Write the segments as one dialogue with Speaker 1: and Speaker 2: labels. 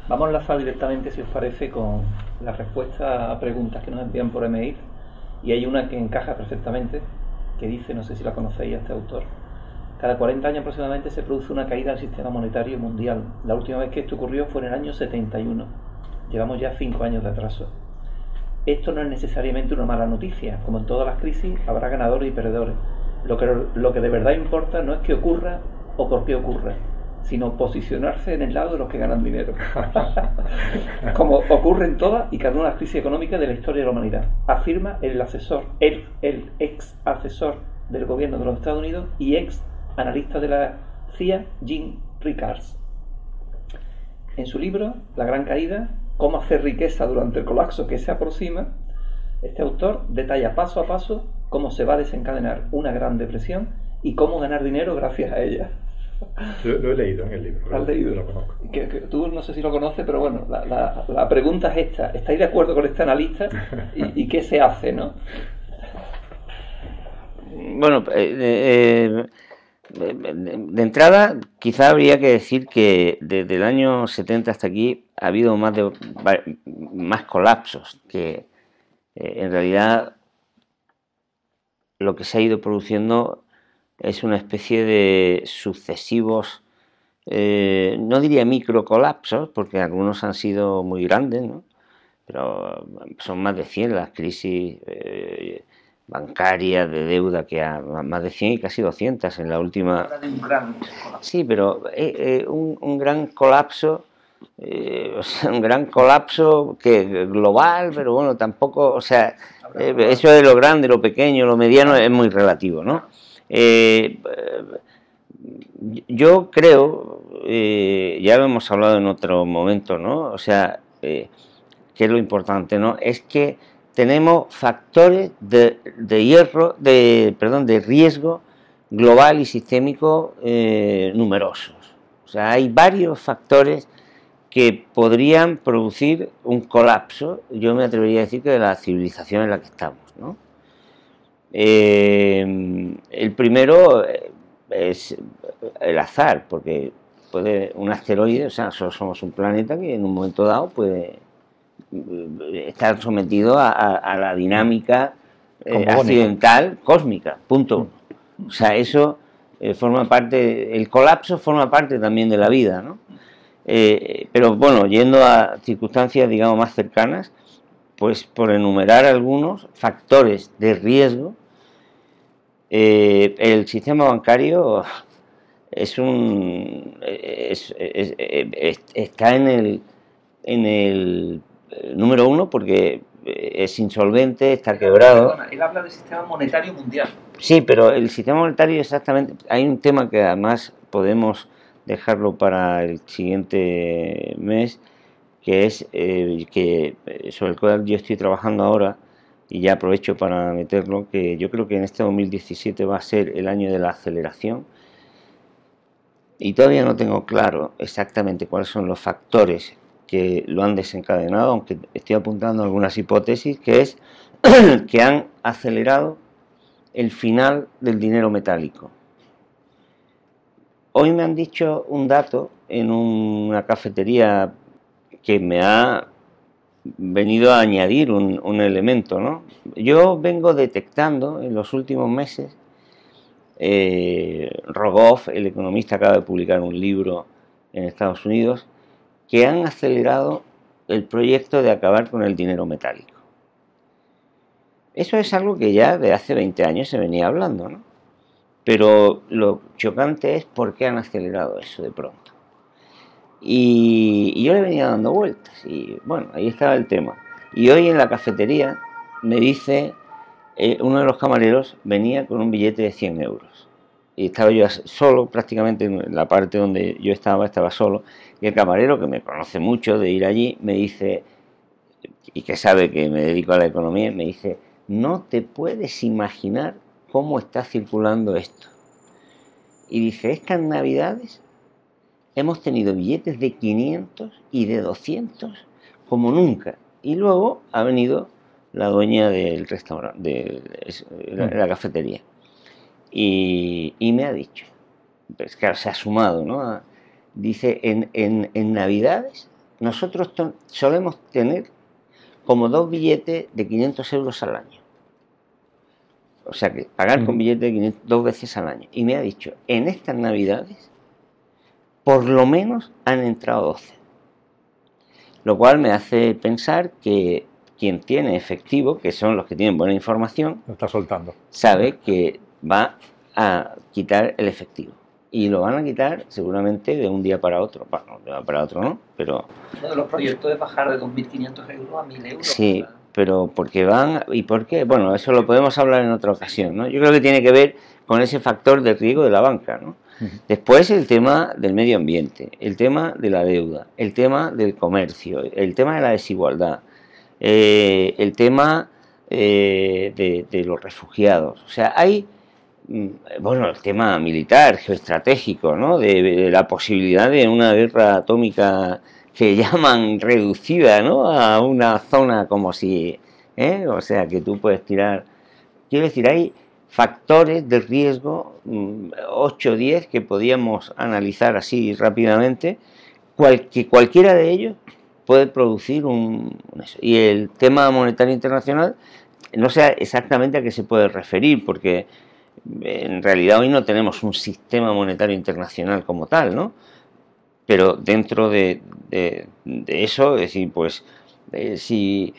Speaker 1: Vamos a enlazar directamente, si os parece, con la respuesta a preguntas que nos envían por email. Y hay una que encaja perfectamente, que dice, no sé si la conocéis a este autor: cada 40 años aproximadamente se produce una caída del sistema monetario mundial. La última vez que esto ocurrió fue en el año 71. Llevamos ya 5 años de atraso. Esto no es necesariamente una mala noticia. Como en todas las crisis, habrá ganadores y perdedores. Lo que de verdad importa no es que ocurra o por qué ocurra, sino posicionarse en el lado de los que ganan dinero. Como ocurre en todas y cada una de las crisis económicas de la historia de la humanidad, afirma el ex asesor del gobierno de los Estados Unidos y ex analista de la CIA, Jim Rickards. En su libro La Gran Caída, cómo hacer riqueza durante el colapso que se aproxima, este autor detalla paso a paso cómo se va a desencadenar una gran depresión y cómo ganar dinero gracias a ella.
Speaker 2: Lo he leído en el libro.
Speaker 1: ¿Lo has leído?
Speaker 2: Lo conozco.
Speaker 1: Que tú no sé si lo conoces, pero bueno, la pregunta es esta: ¿estáis de acuerdo con este analista? ¿Y qué se hace, no?
Speaker 3: Bueno, de entrada, quizá habría que decir que desde el año 70 hasta aquí ha habido más colapsos, que en realidad lo que se ha ido produciendo es una especie de sucesivos, no diría microcolapsos, porque algunos han sido muy grandes, ¿no? Pero son más de 100 las crisis bancarias, de deuda, que más de 100 y casi 200 en la última.
Speaker 1: Habla de un gran colapso.
Speaker 3: Sí, pero un gran colapso, o sea, un gran colapso que global, pero bueno, tampoco, o sea, eso de lo grande, lo pequeño, lo mediano es muy relativo, ¿no? Yo creo, ya lo hemos hablado en otro momento, ¿no? O sea, que es lo importante, ¿no? Es que tenemos factores de riesgo global y sistémico numerosos. O sea, hay varios factores que podrían producir un colapso, yo me atrevería a decir, que de la civilización en la que estamos, ¿no? El primero es el azar, porque un asteroide, o sea, somos un planeta que en un momento dado puede estar sometido a la dinámica accidental cósmica, punto. O sea, eso forma parte, el colapso forma parte también de la vida, ¿no? Pero bueno, yendo a circunstancias, digamos, más cercanas, pues por enumerar algunos factores de riesgo, el sistema bancario está en el número uno porque es insolvente, está quebrado.
Speaker 1: Perdona, él habla del sistema monetario mundial.
Speaker 3: Sí, pero el sistema monetario exactamente. Hay un tema que además podemos dejarlo para el siguiente mes, que es sobre el cual yo estoy trabajando ahora, y ya aprovecho para meterlo, que yo creo que en este 2017 va a ser el año de la aceleración, y todavía no tengo claro exactamente cuáles son los factores que lo han desencadenado, aunque estoy apuntando algunas hipótesis, que es que han acelerado el final del dinero metálico. Hoy me han dicho un dato en una cafetería que me ha venido a añadir un elemento, ¿no? Yo vengo detectando en los últimos meses, Rogoff, el economista, acaba de publicar un libro en Estados Unidos, que han acelerado el proyecto de acabar con el dinero metálico. Eso es algo que ya de hace 20 años se venía hablando, ¿no? Pero lo chocante es por qué han acelerado eso de pronto. Y yo le venía dando vueltas y bueno, ahí estaba el tema. Y hoy en la cafetería me dice, uno de los camareros venía con un billete de 100 euros. Y estaba yo solo, prácticamente en la parte donde yo estaba solo. Y el camarero, que me conoce mucho de ir allí, me dice, y que sabe que me dedico a la economía, me dice: no te puedes imaginar cómo está circulando esto. Y dice, es que en Navidades hemos tenido billetes de 500 y de 200 como nunca. Y luego ha venido la dueña del restaurante, de la cafetería, y me ha dicho, pues claro, se ha sumado, ¿no? Dice, en Navidades nosotros solemos tener como 2 billetes de 500 euros al año. O sea que pagar con billetes de 500 2 veces al año. Y me ha dicho, en estas navidades, por lo menos han entrado 12. Lo cual me hace pensar que quien tiene efectivo, que son los que tienen buena información,
Speaker 2: lo está soltando,
Speaker 3: sabe que va a quitar el efectivo. Y lo van a quitar seguramente de un día para otro. Bueno, de un día para otro no, pero...
Speaker 1: Uno de los proyectos es bajar de 2.500 euros a 1.000 euros.
Speaker 3: Sí, o sea, pero porque van... ¿Y por qué? Bueno, eso lo podemos hablar en otra ocasión, ¿no? Yo creo que tiene que ver con ese factor de riesgo de la banca, ¿no? Después el tema del medio ambiente, el tema de la deuda, el tema del comercio, el tema de la desigualdad, el tema de los refugiados. O sea, hay, bueno, el tema militar, geoestratégico, ¿no? De la posibilidad de una guerra atómica que llaman reducida, ¿no? A una zona como si, o sea, que tú puedes tirar. Quiero decir, hay factores de riesgo, 8 o 10 que podíamos analizar así rápidamente, que cualquiera de ellos puede producir eso. Y el tema monetario internacional, no sé exactamente a qué se puede referir, porque en realidad hoy no tenemos un sistema monetario internacional como tal, ¿no? Pero dentro de eso, es decir, pues si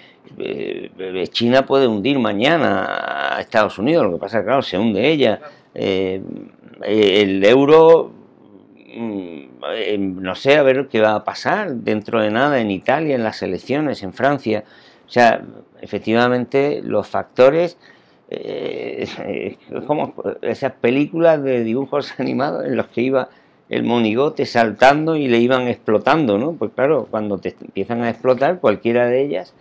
Speaker 3: China puede hundir mañana a Estados Unidos, lo que pasa es que, claro, se hunde ella. El euro, no sé, a ver qué va a pasar dentro de nada en Italia, en las elecciones, en Francia. O sea, efectivamente, los factores, como esas películas de dibujos animados en los que iba el monigote saltando y le iban explotando, ¿no? Pues claro, cuando te empiezan a explotar, cualquiera de ellas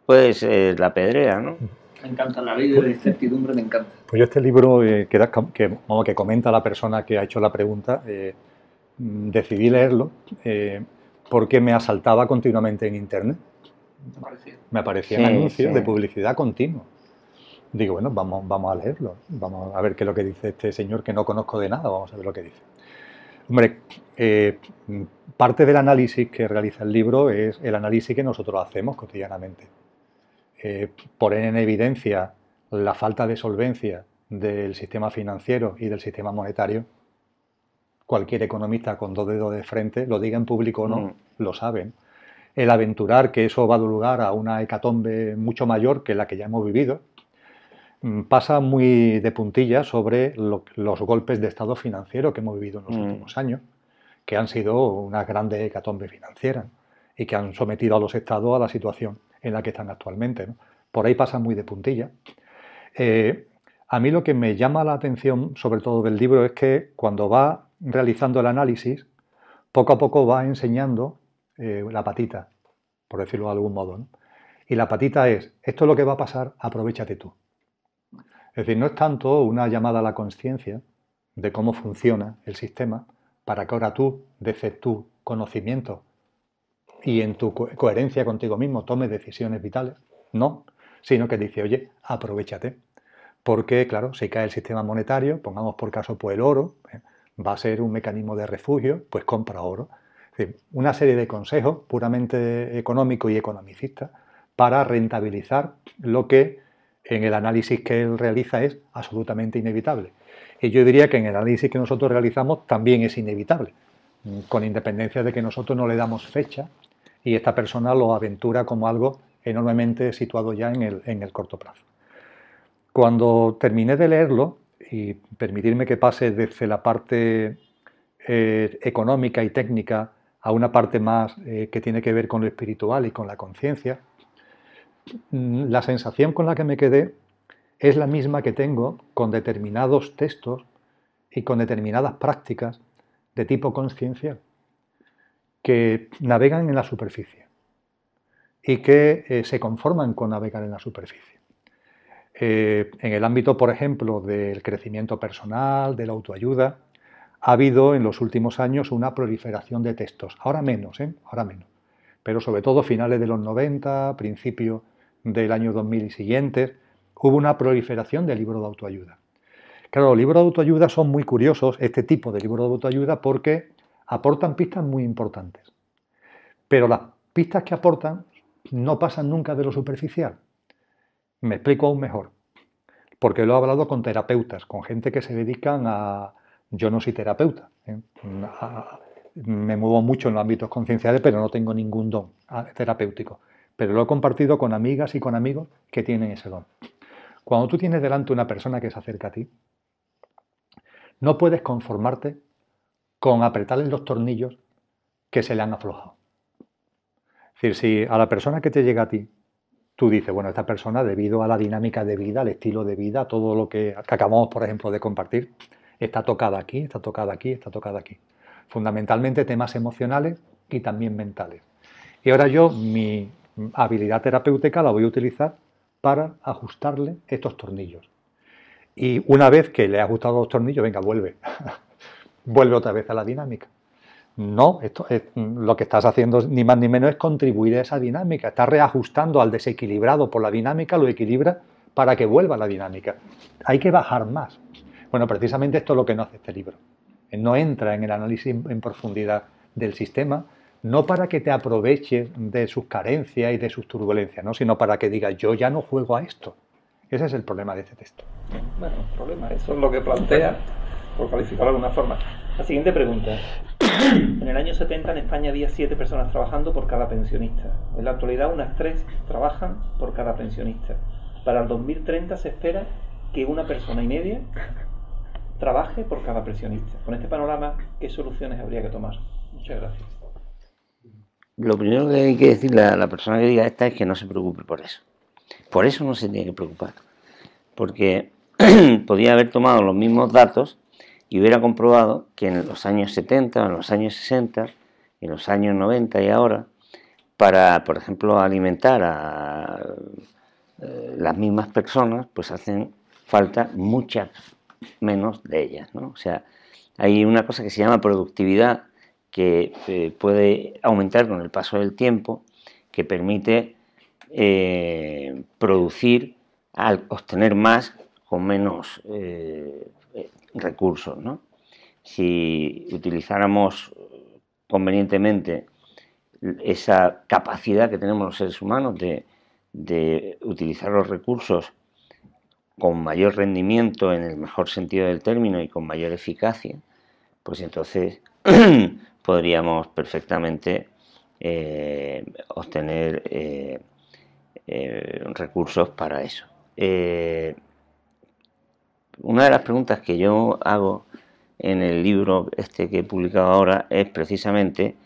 Speaker 3: puede ser la pedrea, ¿no?
Speaker 1: Me encanta la ley de la incertidumbre, me encanta.
Speaker 2: Pues yo este libro que comenta la persona que ha hecho la pregunta, decidí leerlo porque me asaltaba continuamente en internet. Me aparecían anuncios de publicidad continua. Digo, bueno, vamos a leerlo, vamos a ver qué es lo que dice este señor que no conozco de nada, vamos a ver lo que dice. Hombre, parte del análisis que realiza el libro es el análisis que nosotros hacemos cotidianamente. Poner en evidencia la falta de solvencia del sistema financiero y del sistema monetario. Cualquier economista con 2 dedos de frente, lo diga en público o no, lo saben. El aventurar que eso va a dar lugar a una hecatombe mucho mayor que la que ya hemos vivido, pasa muy de puntillas sobre los golpes de estado financiero que hemos vivido en los últimos años, que han sido unas grandes hecatombes financieras y que han sometido a los estados a la situación en la que están actualmente, ¿no? Por ahí pasa muy de puntilla. A mí lo que me llama la atención, sobre todo del libro, es que cuando va realizando el análisis, poco a poco va enseñando la patita, por decirlo de algún modo, ¿no? Y la patita es, esto es lo que va a pasar, aprovéchate tú. Es decir, no es tanto una llamada a la conciencia de cómo funciona el sistema para que ahora tú, desde tu conocimiento y en tu coherencia contigo mismo, tomes decisiones vitales. No, sino que dice, oye, aprovéchate. Porque, claro, si cae el sistema monetario, pongamos por caso pues el oro, va a ser un mecanismo de refugio, pues compra oro. Es decir, una serie de consejos puramente económicos y economicistas para rentabilizar lo que en el análisis que él realiza es absolutamente inevitable. Y yo diría que en el análisis que nosotros realizamos también es inevitable, con independencia de que nosotros no le damos fecha y esta persona lo aventura como algo enormemente situado ya en el corto plazo. Cuando terminé de leerlo, y permitirme que pase desde la parte económica y técnica a una parte más que tiene que ver con lo espiritual y con la conciencia, la sensación con la que me quedé es la misma que tengo con determinados textos y con determinadas prácticas de tipo consciencial que navegan en la superficie y que se conforman con navegar en la superficie. En el ámbito, por ejemplo, del crecimiento personal, de la autoayuda, ha habido en los últimos años una proliferación de textos, ahora menos, pero sobre todo finales de los 90, principios del año 2000 y siguientes, hubo una proliferación de libros de autoayuda. Claro, los libros de autoayuda son muy curiosos, este tipo de libros de autoayuda, porque aportan pistas muy importantes. pero las pistas que aportan no pasan nunca de lo superficial. Me explico aún mejor, porque lo he hablado con terapeutas, con gente que se dedican a... Yo no soy terapeuta, me muevo mucho en los ámbitos concienciales, pero no tengo ningún don terapéutico. Pero lo he compartido con amigas y con amigos que tienen ese don. Cuando tú tienes delante una persona que se acerca a ti, no puedes conformarte con apretarle los tornillos que se le han aflojado. Es decir, si a la persona que te llega a ti, tú dices, bueno, esta persona, debido a la dinámica de vida, al estilo de vida, todo lo que acabamos, por ejemplo, de compartir, está tocada aquí, está tocada aquí, está tocada aquí. Fundamentalmente temas emocionales y también mentales. Y ahora yo mi habilidad terapéutica la voy a utilizar para ajustarle estos tornillos. Y una vez que le he ajustado los tornillos, venga, vuelve. Vuelve otra vez a la dinámica. No, lo que estás haciendo ni más ni menos es contribuir a esa dinámica. Estás reajustando al desequilibrado por la dinámica, lo equilibra para que vuelva a la dinámica. Hay que bajar más. Bueno, precisamente esto es lo que no hace este libro. No entra en el análisis en profundidad del sistema, no para que te aproveches de sus carencias y de sus turbulencias, ¿no? Sino para que digas, yo ya no juego a esto. Ese es el problema de este texto.
Speaker 1: Bueno, problema, eso es lo que plantea, por calificarlo de alguna forma. La siguiente pregunta. En el año 70 en España había 7 personas trabajando por cada pensionista. En la actualidad unas 3 trabajan por cada pensionista. Para el 2030 se espera que 1,5 personas trabaje por cada pensionista. Con este panorama, ¿qué soluciones habría que tomar? Muchas gracias.
Speaker 3: Lo primero que hay que decirle a la persona que diga esta es que no se preocupe por eso. Por eso no se tiene que preocupar. Porque podría haber tomado los mismos datos y hubiera comprobado que en los años 70, en los años 60, en los años 90 y ahora, para, por ejemplo, alimentar a las mismas personas, pues hacen falta muchas menos de ellas, ¿no? O sea, hay una cosa que se llama productividad que puede aumentar con el paso del tiempo, que permite producir al obtener más con menos recursos, ¿no? Si utilizáramos convenientemente esa capacidad que tenemos los seres humanos de utilizar los recursos con mayor rendimiento en el mejor sentido del término y con mayor eficacia, pues entonces podríamos perfectamente obtener recursos para eso. Una de las preguntas que yo hago en el libro este que he publicado ahora es precisamente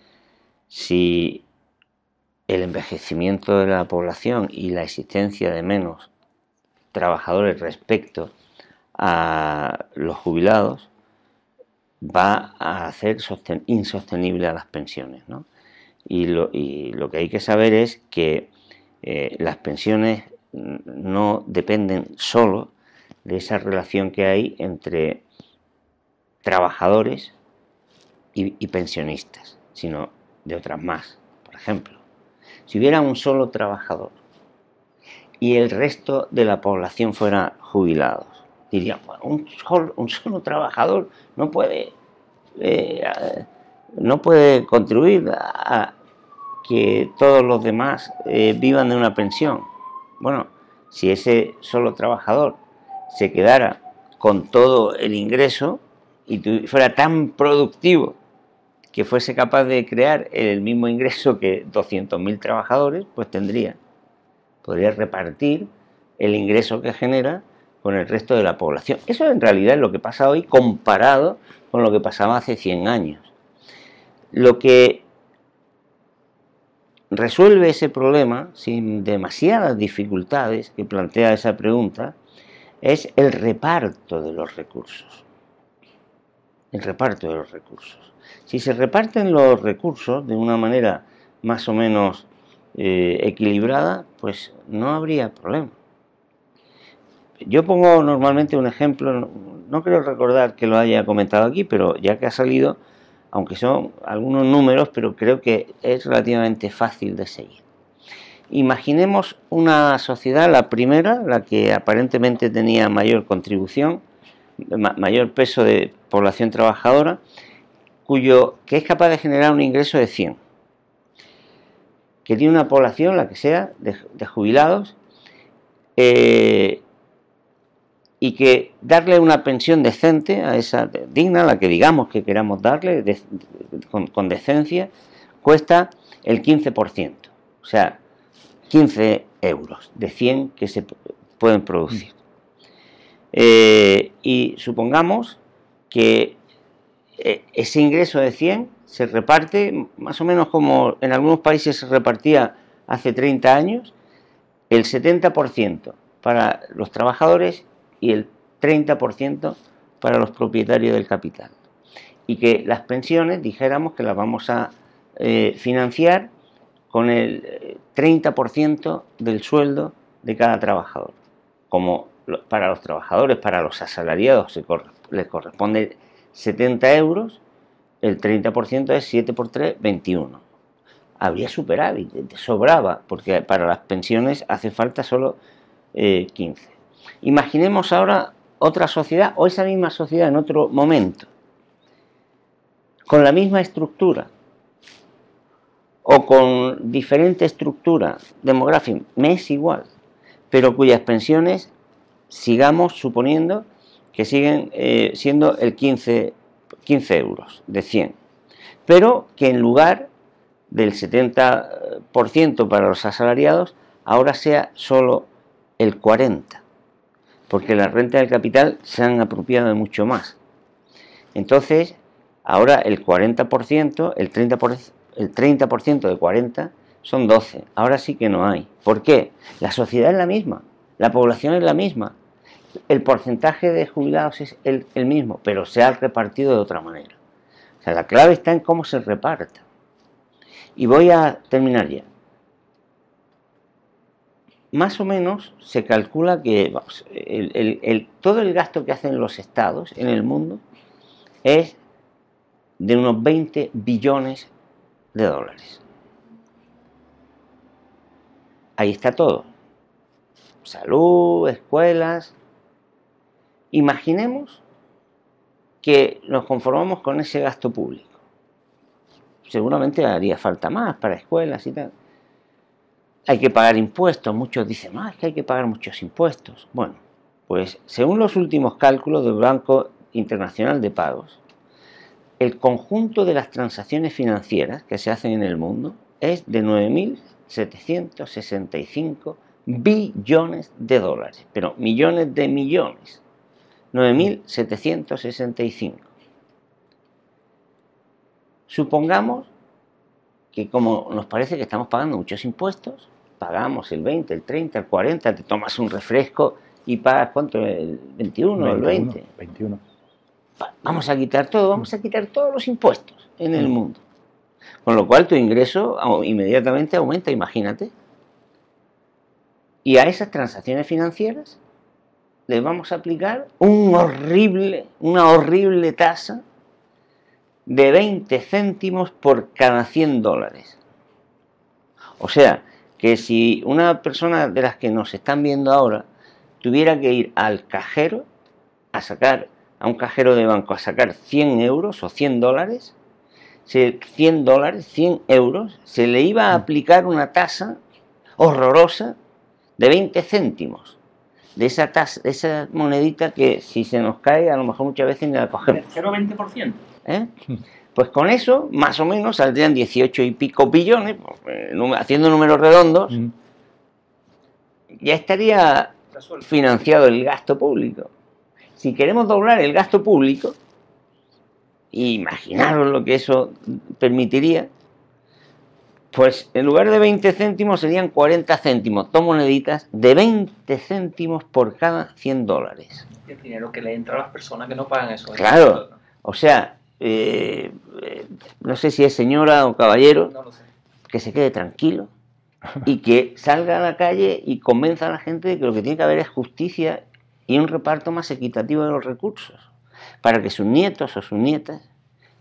Speaker 3: si el envejecimiento de la población y la existencia de menos trabajadores respecto a los jubilados va a hacer insostenible a las pensiones, ¿no? Y lo que hay que saber es que las pensiones no dependen solo de esa relación que hay entre trabajadores y pensionistas, sino de otras más. Por ejemplo, si hubiera un solo trabajador y el resto de la población fuera jubilados, dirían, bueno, un solo trabajador no puede contribuir a que todos los demás vivan de una pensión. Bueno, si ese solo trabajador se quedara con todo el ingreso y fuera tan productivo que fuese capaz de crear el mismo ingreso que 200.000 trabajadores, pues podría repartir el ingreso que genera con el resto de la población. Eso en realidad es lo que pasa hoy comparado con lo que pasaba hace 100 años. Lo que resuelve ese problema sin demasiadas dificultades que plantea esa pregunta es el reparto de los recursos. El reparto de los recursos. Si se reparten los recursos de una manera más o menos equilibrada, pues no habría problema. Yo pongo normalmente un ejemplo, no creo recordar que lo haya comentado aquí, pero ya que ha salido, aunque son algunos números, pero creo que es relativamente fácil de seguir. Imaginemos una sociedad, la primera, la que aparentemente tenía mayor contribución, mayor peso de población trabajadora, que es capaz de generar un ingreso de 100. que tiene una población, la que sea, de jubilados, y que darle una pensión decente a esa digna, la que digamos que queramos darle, con decencia, cuesta el 15%, o sea, 15 euros de 100 que se pueden producir. Y supongamos que ese ingreso de 100 se reparte más o menos como en algunos países se repartía hace 30 años, el 70% para los trabajadores y el 30% para los propietarios del capital. Y que las pensiones, dijéramos que las vamos a financiar con el 30% del sueldo de cada trabajador. Como para los trabajadores, para los asalariados les corresponde 70 euros, el 30% es 7 por 3, 21. Habría superávit, sobraba, porque para las pensiones hace falta solo 15. Imaginemos ahora otra sociedad o esa misma sociedad en otro momento, con la misma estructura o con diferente estructura demográfica, me es igual, pero cuyas pensiones sigamos suponiendo que siguen siendo el 15 euros de 100, pero que en lugar del 70% para los asalariados, ahora sea solo el 40%, porque la renta del capital se han apropiado de mucho más. Entonces, ahora el 40%, el 30% de 40 son 12. Ahora sí que no hay. ¿Por qué? La sociedad es la misma, la población es la misma, el porcentaje de jubilados es el mismo, pero se ha repartido de otra manera. O sea, la clave está en cómo se reparta. Y voy a terminar ya. Más o menos se calcula que todo el gasto que hacen los estados en el mundo es de unos 20 billones de dólares. Ahí está todo. Salud, escuelas. Imaginemos que nos conformamos con ese gasto público. Seguramente haría falta más para escuelas y tal. Hay que pagar impuestos. Muchos dicen, es que hay que pagar muchos impuestos. Bueno, pues según los últimos cálculos del Banco Internacional de Pagos, el conjunto de las transacciones financieras que se hacen en el mundo es de 9.765 billones de dólares, pero millones de millones. 9.765. Supongamos que como nos parece que estamos pagando muchos impuestos, pagamos el 20, el 30, el 40, te tomas un refresco y pagas, ¿cuánto? El 21 o el 20.
Speaker 2: 21.
Speaker 3: Vamos a quitar todo, vamos a quitar todos los impuestos en el mundo. Con lo cual tu ingreso inmediatamente aumenta, imagínate. Y a esas transacciones financieras les vamos a aplicar una horrible tasa de 20 céntimos por cada 100 dólares. O sea, que si una persona de las que nos están viendo ahora tuviera que ir al cajero a un cajero de banco a sacar 100 euros o 100 dólares, 100 euros, se le iba a aplicar una tasa horrorosa de 20 céntimos. De esa monedita que si se nos cae, a lo mejor muchas veces ni la cogemos.
Speaker 1: ¿El 0,20%?
Speaker 3: Pues con eso, más o menos, saldrían 18 y pico billones, haciendo números redondos, ya estaría financiado el gasto público. Si queremos doblar el gasto público, imaginaros lo que eso permitiría, pues en lugar de 20 céntimos serían 40 céntimos, dos moneditas de 20 céntimos por cada 100 dólares.
Speaker 1: El dinero que le entra a las personas que no pagan eso.
Speaker 3: Claro, o sea, no sé si es señora o caballero,
Speaker 1: no lo sé,
Speaker 3: que se quede tranquilo y que salga a la calle y convenza a la gente de que lo que tiene que haber es justicia y un reparto más equitativo de los recursos, para que sus nietos o sus nietas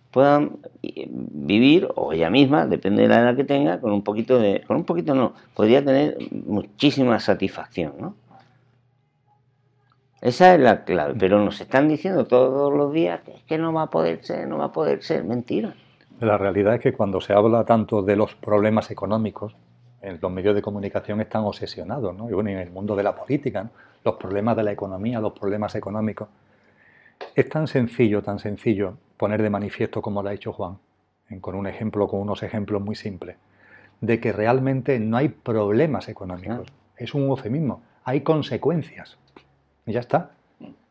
Speaker 3: puedan vivir, o ella misma, depende de la edad que tenga, podría tener muchísima satisfacción, ¿no? Esa es la clave, pero nos están diciendo todos los días que es que no va a poder ser, mentira.
Speaker 2: La realidad es que cuando se habla tanto de los problemas económicos, los medios de comunicación están obsesionados, ¿no? Y bueno, en el mundo de la política, ¿no? Los problemas de la economía, los problemas económicos. Es tan sencillo poner de manifiesto como lo ha hecho Juan, con unos ejemplos muy simples, de que realmente no hay problemas económicos. Es un eufemismo. Hay consecuencias. Y ya está.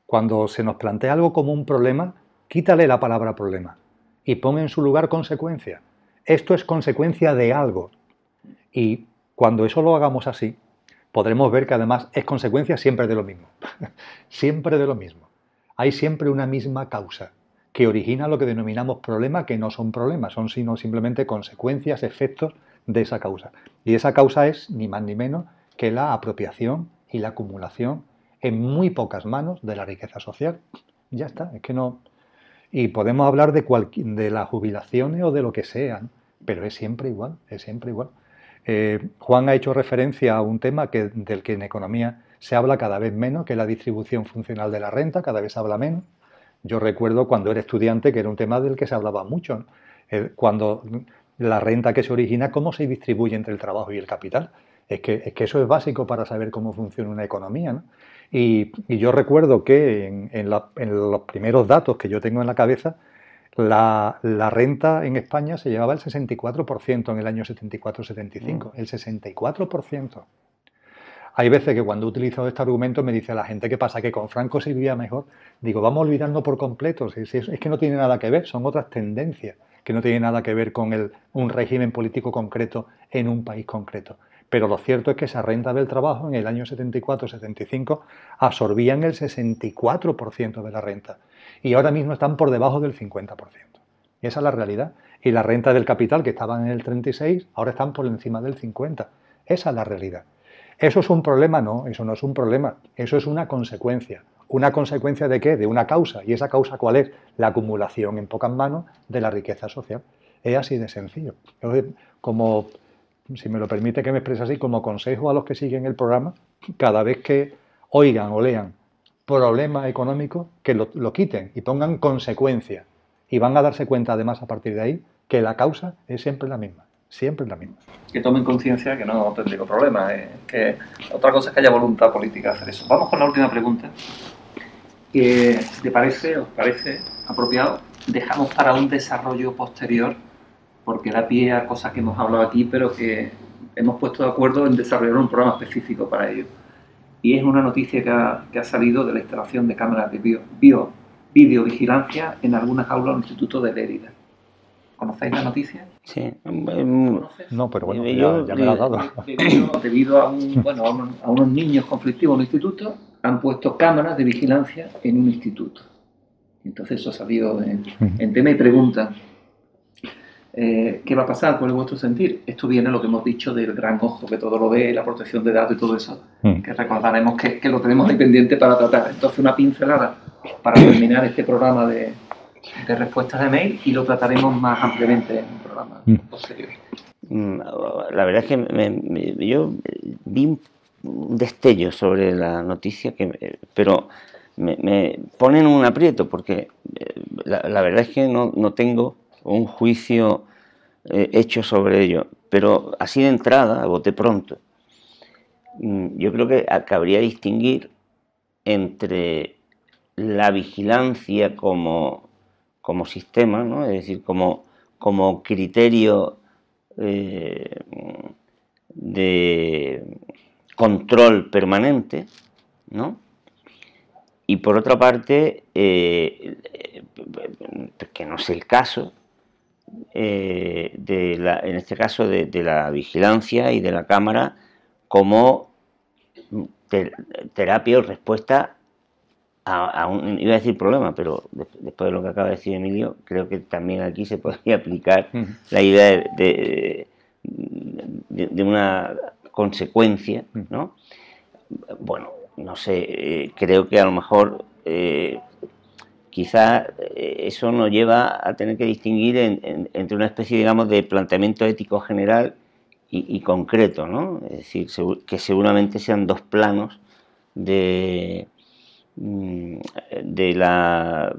Speaker 2: Cuando se nos plantea algo como un problema, quítale la palabra problema y pon en su lugar consecuencia. Esto es consecuencia de algo. Y cuando eso lo hagamos así, podremos ver que además es consecuencia siempre de lo mismo. Siempre de lo mismo. Hay siempre una misma causa que origina lo que denominamos problemas, que no son problemas, son sino simplemente consecuencias, efectos de esa causa. Y esa causa es ni más ni menos que la apropiación y la acumulación en muy pocas manos de la riqueza social. Ya está, es que no... Y podemos hablar de las jubilaciones o de lo que sea, ¿no? Pero es siempre igual, es siempre igual. Juan ha hecho referencia a un tema del que en economía se habla cada vez menos, que es la distribución funcional de la renta, cada vez se habla menos. Yo recuerdo cuando era estudiante que era un tema del que se hablaba mucho, ¿no? Cuando la renta que se origina, cómo se distribuye entre el trabajo y el capital. Es que eso es básico para saber cómo funciona una economía, ¿no? Y yo recuerdo que en los primeros datos que yo tengo en la cabeza, la renta en España se llevaba el 64% en el año 74-75, el 64%. Hay veces que cuando he utilizado este argumento me dice la gente, ¿qué pasa? ¿Que con Franco se vivía mejor? Digo, vamos olvidando por completo, es que no tiene nada que ver, son otras tendencias que no tienen nada que ver con un régimen político concreto en un país concreto. Pero lo cierto es que esa renta del trabajo en el año 74-75 absorbían el 64% de la renta y ahora mismo están por debajo del 50%. Y esa es la realidad. Y la renta del capital, que estaban en el 36, ahora están por encima del 50%. Esa es la realidad. ¿Eso es un problema? No, eso no es un problema. Eso es una consecuencia. ¿Una consecuencia de qué? De una causa. ¿Y esa causa cuál es? La acumulación en pocas manos de la riqueza social. Es así de sencillo. Entonces, como, si me lo permite que me exprese así, como consejo a los que siguen el programa, cada vez que oigan o lean problemas económicos, que lo quiten y pongan consecuencias. Y van a darse cuenta, además, a partir de ahí, que la causa es siempre la misma. Siempre la misma.
Speaker 1: Que tomen conciencia que no tendré problemas. Que otra cosa es que haya voluntad política de hacer eso. Vamos con la última pregunta. ¿Os parece apropiado? Dejamos para un desarrollo posterior, porque da pie a cosas que hemos hablado aquí, pero que hemos puesto de acuerdo en desarrollar un programa específico para ello. Y es una noticia que ha salido de la instalación de cámaras de videovigilancia en algunas aulas del Instituto de Lérida. ¿Conocéis la noticia?
Speaker 3: Sí.
Speaker 2: No, pero bueno, ya me la has dado.
Speaker 1: Debido a unos niños conflictivos en un instituto, han puesto cámaras de vigilancia en un instituto. Entonces eso ha salido en tema y pregunta. ¿Qué va a pasar? ¿Cuál es vuestro sentir? Esto viene lo que hemos dicho del gran ojo, que todo lo ve, la protección de datos y todo eso, que recordaremos que lo tenemos ahí pendiente para tratar. Entonces una pincelada para terminar este programa de respuestas de mail y lo trataremos más ampliamente en un programa posterior.
Speaker 3: La verdad es que yo vi un destello sobre la noticia, pero me pone en un aprieto porque la verdad es que no tengo un juicio hecho sobre ello, pero así de entrada, a bote pronto, yo creo que cabría distinguir entre la vigilancia como sistema, ¿no? Es decir, como criterio de control permanente, ¿no? Y por otra parte, que no es el caso, en este caso de la vigilancia y de la cámara como terapia o respuesta a un, iba a decir problema, pero después de lo que acaba de decir Emilio, creo que también aquí se podría aplicar la idea de una consecuencia, ¿no? Bueno, no sé, creo que a lo mejor quizás eso nos lleva a tener que distinguir entre una especie, digamos, de planteamiento ético general y concreto, ¿no? Es decir, que seguramente sean dos planos de la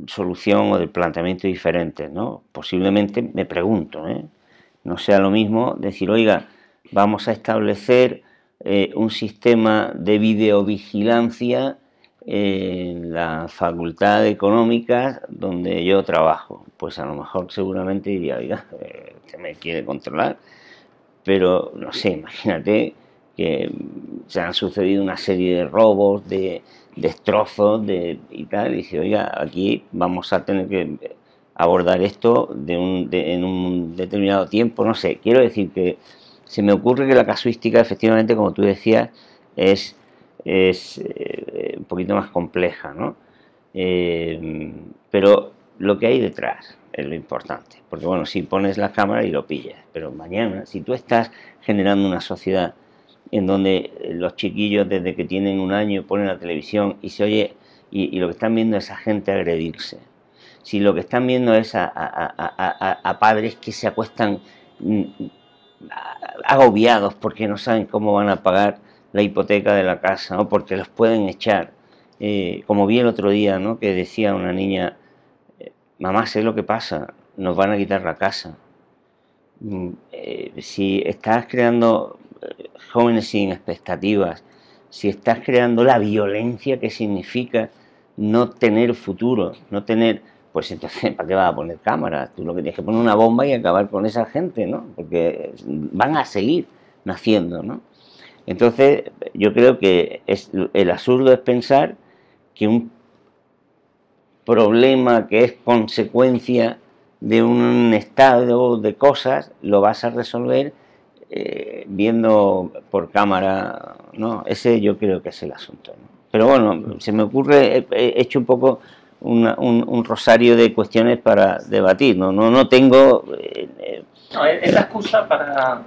Speaker 3: solución o del planteamiento diferentes, ¿no? Posiblemente, me pregunto, no sea lo mismo decir, oiga, vamos a establecer un sistema de videovigilancia en la Facultad de Económicas donde yo trabajo. Pues a lo mejor seguramente diría, oiga, se me quiere controlar, pero no sé, imagínate que se han sucedido una serie de robos, de destrozos y tal, y dice, oiga, aquí vamos a tener que abordar esto en un determinado tiempo, no sé, quiero decir que se me ocurre que la casuística, efectivamente, como tú decías, es un poquito más compleja, ¿no? Pero lo que hay detrás es lo importante, porque bueno, si pones la cámara y lo pillas, pero mañana, si tú estás generando una sociedad en donde los chiquillos desde que tienen un año ponen la televisión y se oye, y lo que están viendo es a gente agredirse, si lo que están viendo es a padres que se acuestan agobiados porque no saben cómo van a pagar la hipoteca de la casa, ¿no? Porque los pueden echar, como vi el otro día, ¿no? Que decía una niña, mamá, sé lo que pasa, nos van a quitar la casa. Si estás creando jóvenes sin expectativas, si estás creando la violencia que significa no tener futuro, no tener, pues entonces, ¿para qué vas a poner cámaras? Tú lo que tienes que poner una bomba y acabar con esa gente, ¿no? Porque van a seguir naciendo, ¿no? Entonces, yo creo que el absurdo es pensar que un problema que es consecuencia de un estado de cosas lo vas a resolver viendo por cámara, ¿no? Ese yo creo que es el asunto, ¿no? Pero bueno, se me ocurre, he hecho un poco un rosario de cuestiones para debatir, no tengo...
Speaker 1: No, es la excusa para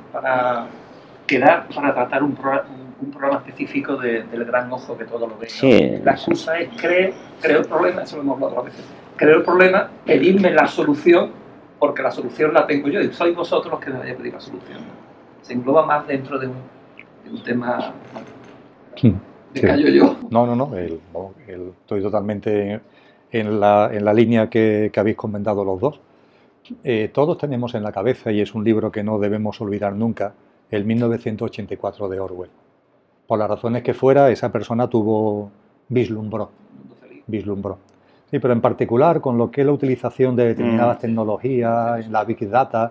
Speaker 1: tratar un programa específico del gran ojo que todo lo ve, ¿no?
Speaker 3: Sí.
Speaker 1: La excusa es creo el problema, eso lo hemos hablado otras veces, creo el problema, pedirme la solución, porque la solución la tengo yo y sois vosotros los que me vais a pedir la solución, ¿no? Se engloba más dentro de un tema de callo yo.
Speaker 2: No, estoy totalmente en la línea que habéis comentado los dos. Todos tenemos en la cabeza, y es un libro que no debemos olvidar nunca, el 1984 de Orwell. Por las razones que fuera, esa persona vislumbró. Sí, pero en particular con lo que es la utilización de determinadas tecnologías, la Big Data,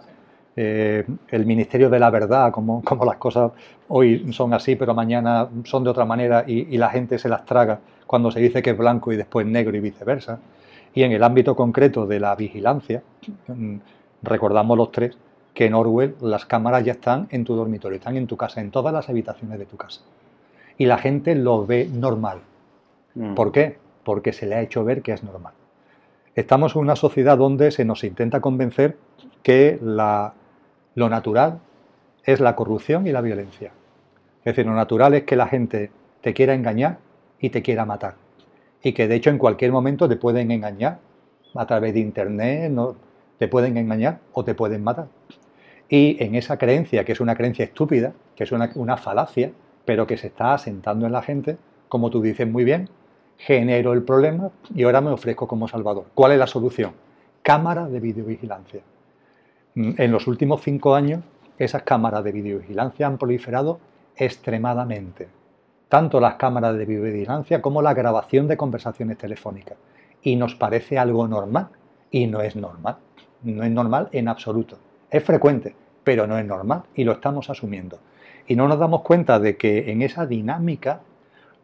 Speaker 2: el Ministerio de la Verdad, como las cosas hoy son así, pero mañana son de otra manera y la gente se las traga cuando se dice que es blanco y después negro y viceversa. Y en el ámbito concreto de la vigilancia, recordamos los tres que en Orwell las cámaras ya están en tu dormitorio, están en tu casa, en todas las habitaciones de tu casa. Y la gente lo ve normal. ¿Por qué? Porque se le ha hecho ver que es normal. Estamos en una sociedad donde se nos intenta convencer que lo natural es la corrupción y la violencia. Es decir, lo natural es que la gente te quiera engañar y te quiera matar. Y que de hecho en cualquier momento te pueden engañar a través de internet, ¿no? Te pueden engañar o te pueden matar. Y en esa creencia, que es una creencia estúpida, que es una falacia, pero que se está asentando en la gente, como tú dices muy bien, genero el problema y ahora me ofrezco como salvador. ¿Cuál es la solución? Cámara de videovigilancia. En los últimos 5 años, esas cámaras de videovigilancia han proliferado extremadamente. Tanto las cámaras de videovigilancia como la grabación de conversaciones telefónicas. Y nos parece algo normal. Y no es normal. No es normal en absoluto. Es frecuente, pero no es normal. Y lo estamos asumiendo. Y no nos damos cuenta de que en esa dinámica,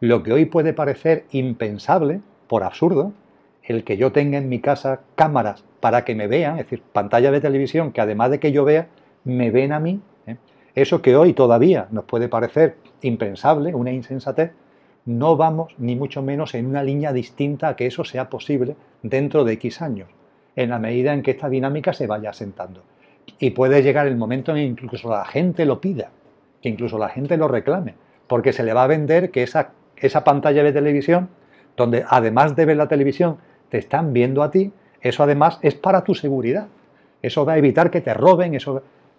Speaker 2: lo que hoy puede parecer impensable, por absurdo, el que yo tenga en mi casa cámaras para que me vean, es decir, pantalla de televisión que además de que yo vea, me ven a mí, eso que hoy todavía nos puede parecer impensable, una insensatez, no vamos ni mucho menos en una línea distinta a que eso sea posible dentro de X años, en la medida en que esta dinámica se vaya asentando. Y puede llegar el momento en que incluso la gente lo pida, que incluso la gente lo reclame, porque se le va a vender que esa pantalla de televisión, donde además de ver la televisión, te están viendo a ti, eso además es para tu seguridad. Eso va a evitar que te roben,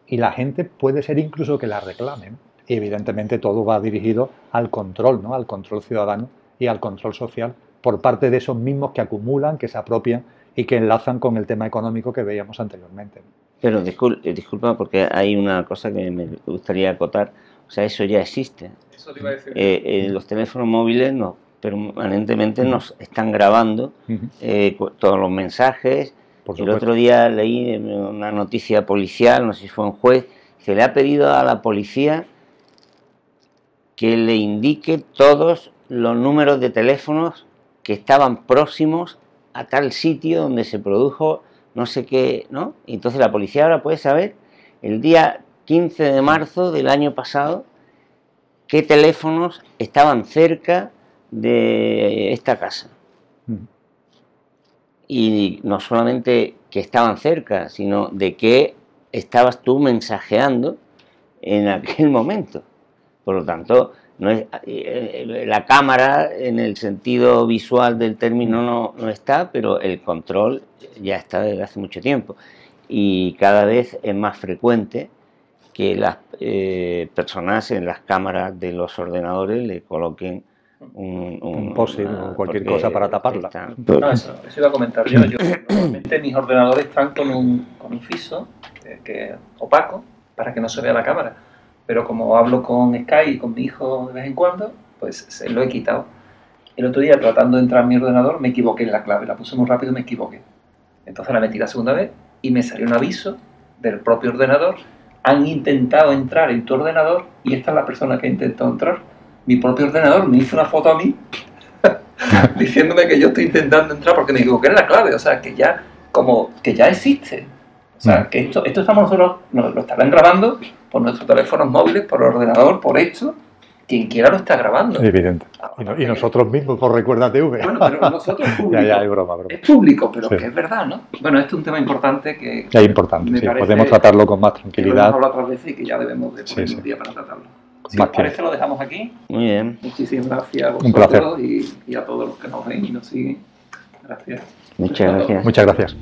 Speaker 2: y la gente puede ser incluso que la reclamen. Y evidentemente todo va dirigido al control, ¿no? Al control ciudadano y al control social por parte de esos mismos que acumulan, que se apropian y que enlazan con el tema económico que veíamos anteriormente.
Speaker 3: Pero disculpa, porque hay una cosa que me gustaría acotar. O sea, eso ya existe.
Speaker 1: Eso te iba a decir.
Speaker 3: Los teléfonos móviles permanentemente nos están grabando todos los mensajes. El otro día leí una noticia policial, no sé si fue un juez, que le ha pedido a la policía que le indique todos los números de teléfonos que estaban próximos a tal sitio donde se produjo no sé qué, ¿no? Y entonces la policía ahora puede saber el día 15 de marzo del año pasado qué teléfonos estaban cerca de esta casa. Y no solamente que estaban cerca, sino de qué estabas tú mensajeando en aquel momento. Por lo tanto, no es, la cámara en el sentido visual del término no está, pero el control ya está desde hace mucho tiempo. Y cada vez es más frecuente que las personas en las cámaras de los ordenadores le coloquen un
Speaker 2: POSIT o cualquier cosa para taparla.
Speaker 1: No, eso iba a comentar yo. Normalmente mis ordenadores están con un FISO que opaco para que no se vea la cámara. Pero como hablo con Skype y con mi hijo de vez en cuando, pues se lo he quitado. El otro día, tratando de entrar a mi ordenador, me equivoqué en la clave. La puse muy rápido y me equivoqué. Entonces la metí la segunda vez y me salió un aviso del propio ordenador. Han intentado entrar en tu ordenador y esta es la persona que ha intentado entrar. Mi propio ordenador me hizo una foto a mí diciéndome que yo estoy intentando entrar porque me equivoqué en la clave. O sea, que ya, como que ya existe. O sea, que esto estamos nosotros, lo estarán grabando por nuestros teléfonos móviles, por ordenador, por esto. Quien quiera lo está grabando.
Speaker 2: Evidente. Y nosotros mismos por Recuerda TV.
Speaker 1: Bueno, pero nosotros es público.
Speaker 2: Ya, es broma.
Speaker 1: Es público, pero sí, que es verdad, ¿no? Bueno, este es un tema importante que...
Speaker 2: Es importante, sí. Podemos tratarlo con más tranquilidad.
Speaker 1: Que lo hemos hablado otras veces y que ya debemos de poner un día para tratarlo. Si os parece, lo dejamos aquí.
Speaker 3: Muy bien.
Speaker 1: Muchísimas gracias a vosotros y a todos los que nos ven y nos siguen. Gracias.
Speaker 3: Muchas gracias.
Speaker 2: Muchas gracias.